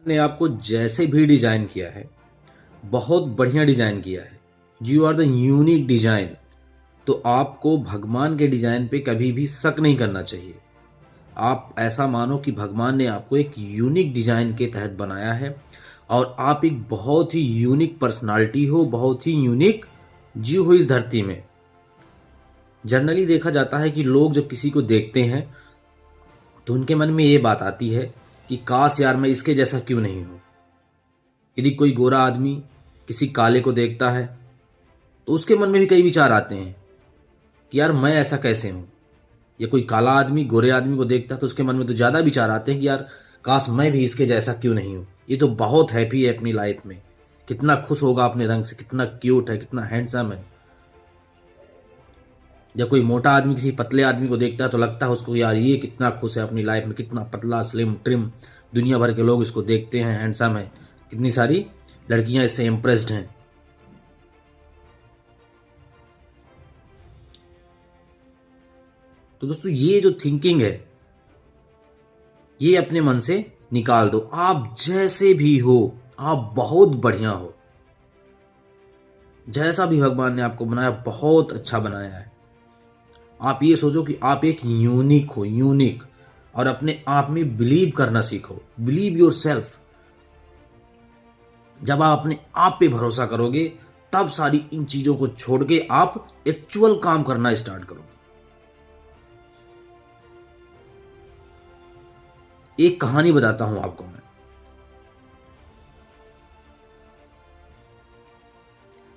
ने आपको जैसे भी डिजाइन किया है, बहुत बढ़िया डिजाइन किया है। You are the unique design. तो आपको भगवान के डिजाइन पे कभी भी शक नहीं करना चाहिए। आप ऐसा मानो कि भगवान ने आपको एक यूनिक डिजाइन के तहत बनाया है और आप एक बहुत ही यूनिक पर्सनालिटी हो, बहुत ही यूनिक जीव हो इस धरती में। जनरली देखा जाता है कि लोग जब किसी को देखते हैं तो उनके मन में ये बात आती है कि काश यार मैं इसके जैसा क्यों नहीं हूं। यदि कोई गोरा आदमी किसी काले को देखता है तो उसके मन में भी कई विचार आते हैं कि यार मैं ऐसा कैसे हूं। या कोई काला आदमी गोरे आदमी को देखता है तो उसके मन में तो ज़्यादा विचार आते हैं कि यार काश मैं भी इसके जैसा क्यों नहीं हूं। ये तो बहुत हैप्पी है अपनी लाइफ में, कितना खुश होगा अपने रंग से, कितना क्यूट है, कितना हैंडसम है। या कोई मोटा आदमी किसी पतले आदमी को देखता है तो लगता है उसको यार ये कितना खुश है अपनी लाइफ में, कितना पतला स्लिम ट्रिम। दुनिया भर के लोग इसको देखते हैं, हैंडसम है, कितनी सारी लड़कियां इससे इम्प्रेस्ड हैं। तो दोस्तों ये जो थिंकिंग है ये अपने मन से निकाल दो। आप जैसे भी हो आप बहुत बढ़िया हो। जैसा भी भगवान ने आपको बनाया बहुत अच्छा बनाया है। आप ये सोचो कि आप एक यूनिक हो, यूनिक। और अपने आप में बिलीव करना सीखो, बिलीव योर सेल्फ। जब आप अपने आप पे भरोसा करोगे तब सारी इन चीजों को छोड़ के आप एक्चुअल काम करना स्टार्ट करोगे। एक कहानी बताता हूं आपको मैं।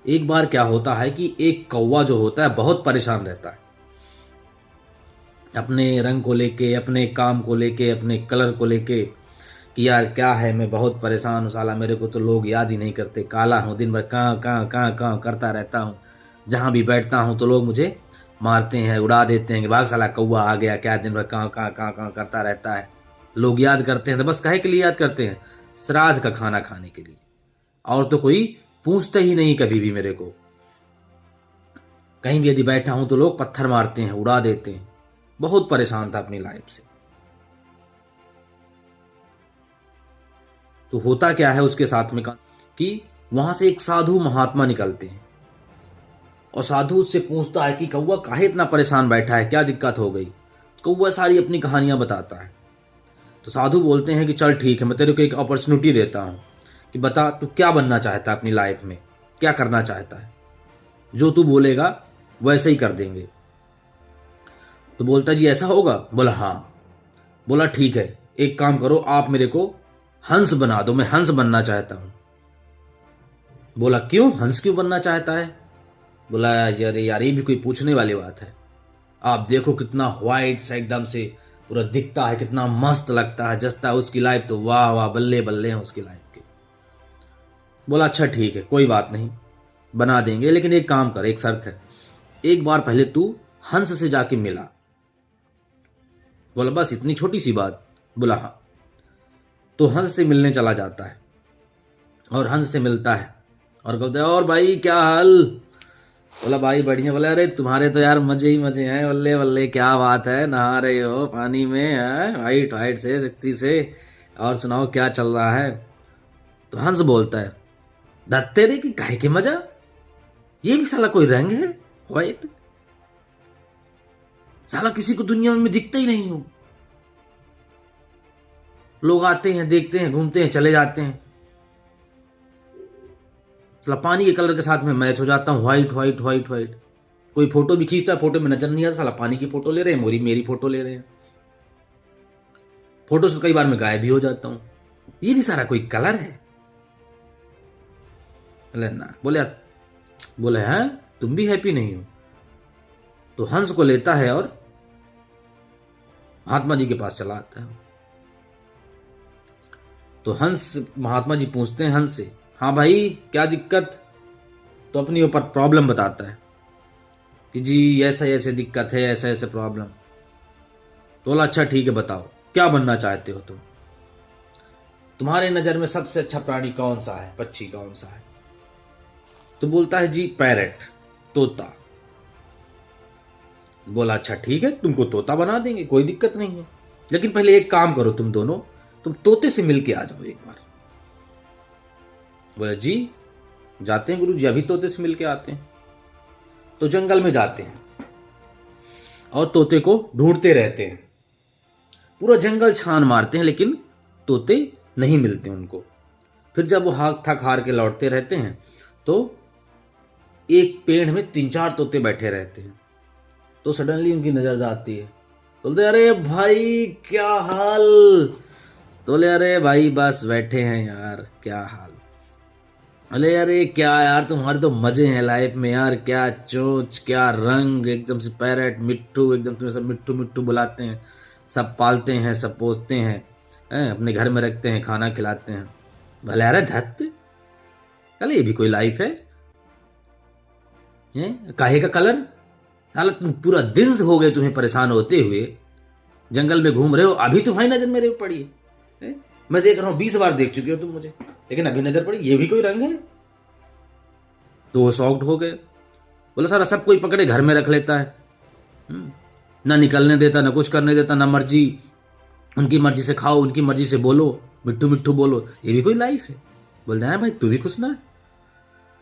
एक बार क्या होता है कि एक कौवा जो होता है बहुत परेशान रहता है अपने रंग को लेके, अपने काम को लेके, अपने कलर को लेके कि यार क्या है, मैं बहुत परेशान हूँ, साला मेरे को तो लोग याद ही नहीं करते, काला हूँ, दिन भर कहाँ कहाँ कहाँ कहाँ करता रहता हूँ, जहाँ भी बैठता हूँ तो लोग मुझे मारते हैं, उड़ा देते हैं कि भाग साला कौवा आ गया, क्या दिन भर कहाँ कहाँ कहाँ कहाँ करता रहता है। लोग याद करते हैं तो बस काहे के लिए याद करते हैं? श्राद्ध का खाना खाने के लिए। और तो कोई पूछता ही नहीं कभी भी मेरे को। कहीं भी यदि बैठा हूं तो लोग पत्थर मारते हैं, उड़ा देते हैं। बहुत परेशान था अपनी लाइफ से। तो होता क्या है उसके साथ में कि वहां से एक साधु महात्मा निकलते हैं और साधु उससे पूछता है कि कौवा काहे इतना परेशान बैठा है, क्या दिक्कत हो गई। कौवा सारी अपनी कहानियां बताता है। तो साधु बोलते हैं कि चल ठीक है, मैं तेरे को एक अपॉर्चुनिटी देता हूं कि बता तू क्या बनना चाहता है अपनी लाइफ में, क्या करना चाहता है, जो तू बोलेगा वैसे ही कर देंगे। तो बोलता जी ऐसा होगा? बोला हाँ। बोला ठीक है, एक काम करो, आप मेरे को हंस बना दो, मैं हंस बनना चाहता हूं। बोला क्यों, हंस क्यों बनना चाहता है? बोला यार ये भी कोई पूछने वाली बात है। आप देखो कितना व्हाइट सा एकदम से पूरा दिखता है, कितना मस्त लगता है, जचता है उसकी लाइफ तो वाह वाह बल्ले बल्ले हैं उसकी लाइफ के। बोला अच्छा ठीक है, कोई बात नहीं, बना देंगे, लेकिन एक काम कर, एक शर्त है, एक बार पहले तू हंस से जाके मिला। बोला बस इतनी छोटी सी बात? बोला हाँ। तो हंस से मिलने चला जाता है और हंस से मिलता है और कहता है और भाई क्या हाल? बोला भाई बढ़िया। बोला अरे तुम्हारे तो यार मजे ही मजे हैं, बल्ले बल्ले क्या बात है, नहा रहे हो पानी में है, वाइट वाइट से सेक्सी से, और सुनाओ क्या चल रहा है? तो हंस बोलता है तेरे की काहे के मजा, ये भी साला कोई रंग है व्हाइट, साला किसी को दुनिया में दिखता ही नहीं हूं। लोग आते हैं, देखते हैं, घूमते हैं, चले जाते हैं, साला पानी के कलर के साथ में मैच हो जाता हूं, व्हाइट व्हाइट व्हाइट व्हाइट। कोई फोटो भी खींचता है, फोटो में नजर नहीं आता साला पानी की फोटो ले रहे हैं, मेरी फोटो ले रहे हैं। फोटो से कई बार मैं गायब भी हो जाता हूं, ये भी सारा कोई कलर है? बोले ना। बोले हैं तुम भी हैप्पी नहीं हो? तो हंस को लेता है और महात्मा जी के पास चला आता है। तो महात्मा जी पूछते हैं हंस से, हाँ भाई क्या दिक्कत? तो अपनी ऊपर प्रॉब्लम बताता है कि जी ऐसा ऐसे दिक्कत है, ऐसा ऐसे प्रॉब्लम। तो बोला अच्छा ठीक है, बताओ क्या बनना चाहते हो तुम? तुम्हारे नजर में सबसे अच्छा प्राणी कौन सा है, पक्षी कौन सा है? तो बोलता है जी पैरट, तोता। बोला अच्छा ठीक है, तुमको तोता बना देंगे, कोई दिक्कत नहीं है, लेकिन पहले एक काम करो, तुम दोनों तुम तोते से मिलके आ जाओ एक बार। बोले जी जाते हैं गुरुजी, अभी तोते से मिल के आते हैं। तो जंगल में जाते हैं और तोते को ढूंढते रहते हैं, पूरा जंगल छान मारते हैं, लेकिन तोते नहीं मिलते उनको। फिर जब वो थक हार के लौटते रहते हैं तो एक पेड़ में 3-4 तोते बैठे रहते हैं। तो सडनली उनकी नजर आती है, बोलते अरे भाई क्या हाल। तो बोले अरे भाई बस बैठे हैं यार, क्या हाल। अरे अरे क्या यार तुम्हारे तो मजे हैं लाइफ में यार, क्या चोंच क्या रंग, एकदम से पैरट मिट्टू, एकदम तुम्हें सब मिट्टू मिट्टू बुलाते हैं, सब पालते हैं, सब पोसते हैं, अपने घर में रखते हैं, खाना खिलाते हैं। भले अरे धत, अरे ये भी कोई लाइफ है? काहे का कलर? साला तुम पूरा दिन हो गए तुम्हें परेशान होते हुए, जंगल में घूम रहे हो, अभी तुम्हारी नजर मेरे ऊपर पड़ी है? मैं देख रहा हूं 20 बार देख चुके हो तुम मुझे, लेकिन अभी नजर पड़ी, ये भी कोई रंग है? तो वो शॉक्ड हो गए। बोला सारा सब कोई पकड़े घर में रख लेता है, ना निकलने देता, ना कुछ करने देता, ना मर्जी, उनकी मर्जी से खाओ, उनकी मर्जी से बोलो, मिट्टू मिट्टू बोलो, ये भी कोई लाइफ है? बोलते हैं भाई तू भी खुश ना?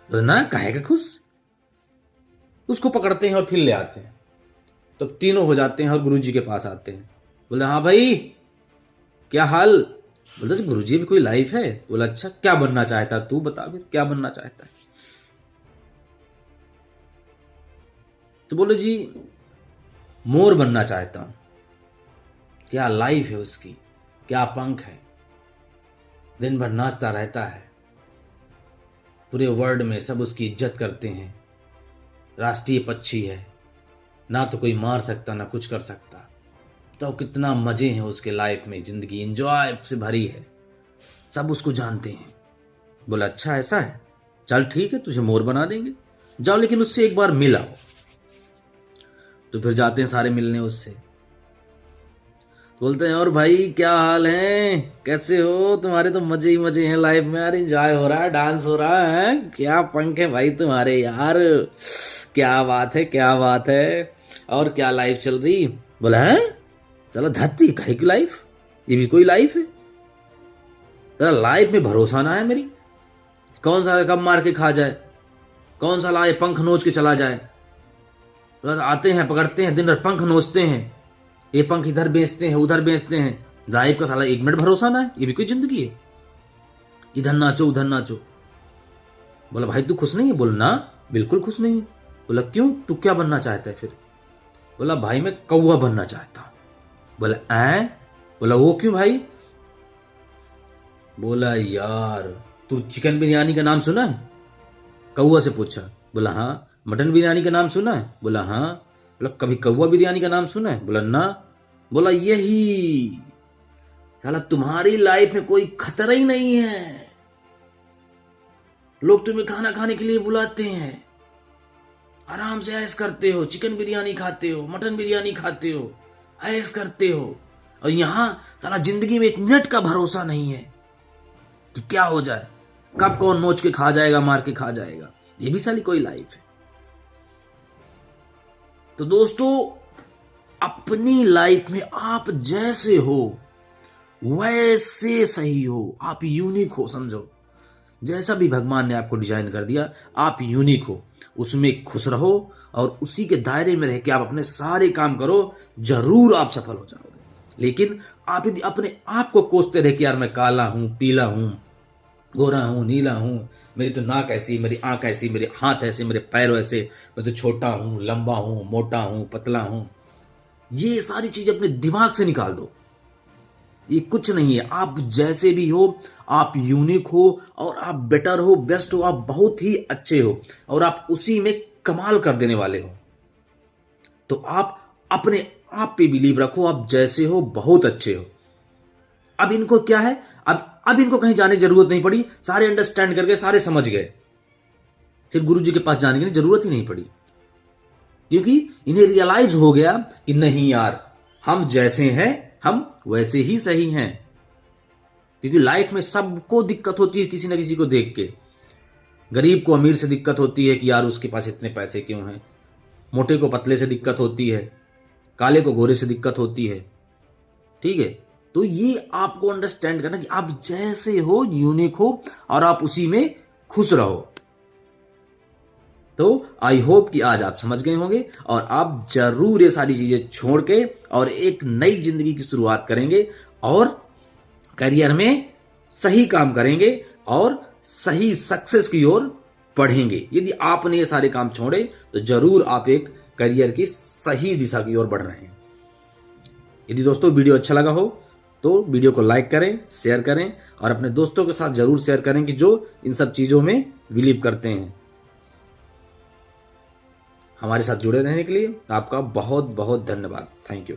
बोले ना, काहे का खुश। उसको पकड़ते हैं और फिर ले आते हैं। तो तीनों हो जाते हैं और गुरुजी के पास आते हैं। बोले हाँ भाई क्या हाल। बोलते गुरुजी भी कोई लाइफ है? बोला अच्छा क्या बनना चाहता तू, बता फिर क्या बनना चाहता है। तो बोले जी मोर बनना चाहता हूं। क्या लाइफ है उसकी, क्या पंख है, दिन भर नाचता रहता है, पूरे वर्ल्ड में सब उसकी इज्जत करते हैं, राष्ट्रीय पक्षी है, ना तो कोई मार सकता ना कुछ कर सकता। तो कितना मजे हैं उसके लाइफ में, जिंदगी एंजॉय से भरी है, सब उसको जानते हैं। बोला अच्छा ऐसा है, चल ठीक है तुझे मोर बना देंगे, जाओ लेकिन उससे एक बार मिल आओ। तो फिर जाते हैं सारे मिलने उससे। बोलते हैं और भाई क्या हाल है, कैसे हो, तुम्हारे तो मजे ही मजे हैं लाइफ में यार, एंजॉय हो रहा है, डांस हो रहा है, क्या पंख है भाई तुम्हारे यार, क्या बात है क्या बात है, और क्या लाइफ चल रही। बोला है चलो धरती कहीं की लाइफ, ये भी कोई लाइफ है? चलो लाइफ में भरोसा ना है मेरी, कौन सा कब मार के खा जाए, कौन सा लाए पंख नोच के चला जाए। आते हैं पकड़ते हैं, दिन भर पंख नोचते हैं, ये पंख इधर बेचते हैं उधर बेचते हैं, लाइफ का साला 1 मिनट भरोसा ना है, ये भी कोई जिंदगी है? इधर नाचो उधर नाचो। बोला भाई तू खुश नहीं है? बोला ना बिल्कुल खुश नहीं। बोला क्यों, तू क्या बनना चाहता है फिर? बोला भाई मैं कौवा बनना चाहता हूं। बोला ऐ? बोला वो क्यों भाई? बोला यार तू चिकन बिरयानी का नाम सुना है? कौवा से पूछा। बोला हाँ। मटन बिरयानी का नाम सुना है? बोला हाँ। बोला कभी कौवा बिरयानी का नाम सुना है? बोला ना। बोला यही साला तुम्हारी लाइफ में कोई खतरा ही नहीं है, लोग तुम्हें खाना खाने के लिए बुलाते हैं, आराम से ऐश करते हो, चिकन बिरयानी खाते हो, मटन बिरयानी खाते हो, ऐश करते हो, और यहां साला जिंदगी में 1 मिनट का भरोसा नहीं है कि क्या हो जाए, कब कौन नोच के खा जाएगा, मार के खा जाएगा, ये भी साली कोई लाइफ है? तो दोस्तों अपनी लाइफ में आप जैसे हो वैसे सही हो, आप यूनिक हो, समझो जैसा भी भगवान ने आपको डिजाइन कर दिया आप यूनिक हो, उसमें खुश रहो और उसी के दायरे में रह के आप अपने सारे काम करो, जरूर आप सफल हो जाओगे। लेकिन आप यदि अपने आप को कोसते रहे कि यार मैं काला हूं, पीला हूं, गोरा हूं, नीला हूं, मेरी तो नाक ऐसी, मेरी आंख ऐसी, मेरे हाथ ऐसे, मेरे पैर ऐसे, मैं तो छोटा हूं, लंबा हूं, मोटा हूं, पतला हूं, ये सारी चीज अपने दिमाग से निकाल दो। ये कुछ नहीं है, आप जैसे भी हो आप यूनिक हो और आप बेटर हो, बेस्ट हो, आप बहुत ही अच्छे हो और आप उसी में कमाल कर देने वाले हो। तो आप अपने आप पे बिलीव रखो, आप जैसे हो बहुत अच्छे हो। अब इनको क्या है, अब इनको कहीं जाने की जरूरत नहीं पड़ी, सारे अंडरस्टैंड करके सारे समझ गए, फिर गुरुजी के पास जाने की जरूरत ही नहीं पड़ी, क्योंकि इन्हें रियलाइज हो गया कि नहीं यार हम जैसे हैं हम वैसे ही सही हैं। क्योंकि लाइफ में सबको दिक्कत होती है किसी ना किसी को देख के, गरीब को अमीर से दिक्कत होती है कि यार उसके पास इतने पैसे क्यों हैं, मोटे को पतले से दिक्कत होती है, काले को गोरे से दिक्कत होती है, ठीक है। तो ये आपको अंडरस्टैंड करना कि आप जैसे हो यूनिक हो और आप उसी में खुश रहो। तो आई होप कि आज आप समझ गए होंगे और आप जरूर ये सारी चीजें छोड़ के और एक नई जिंदगी की शुरुआत करेंगे और करियर में सही काम करेंगे और सही सक्सेस की ओर बढ़ेंगे। यदि आपने ये सारे काम छोड़े तो जरूर आप एक करियर की सही दिशा की ओर बढ़ रहे हैं। यदि दोस्तों वीडियो अच्छा लगा हो तो वीडियो को लाइक करें, शेयर करें और अपने दोस्तों के साथ जरूर शेयर करें कि जो इन सब चीजों में बिलीव करते हैं। हमारे साथ जुड़े रहने के लिए आपका बहुत बहुत धन्यवाद। Thank you.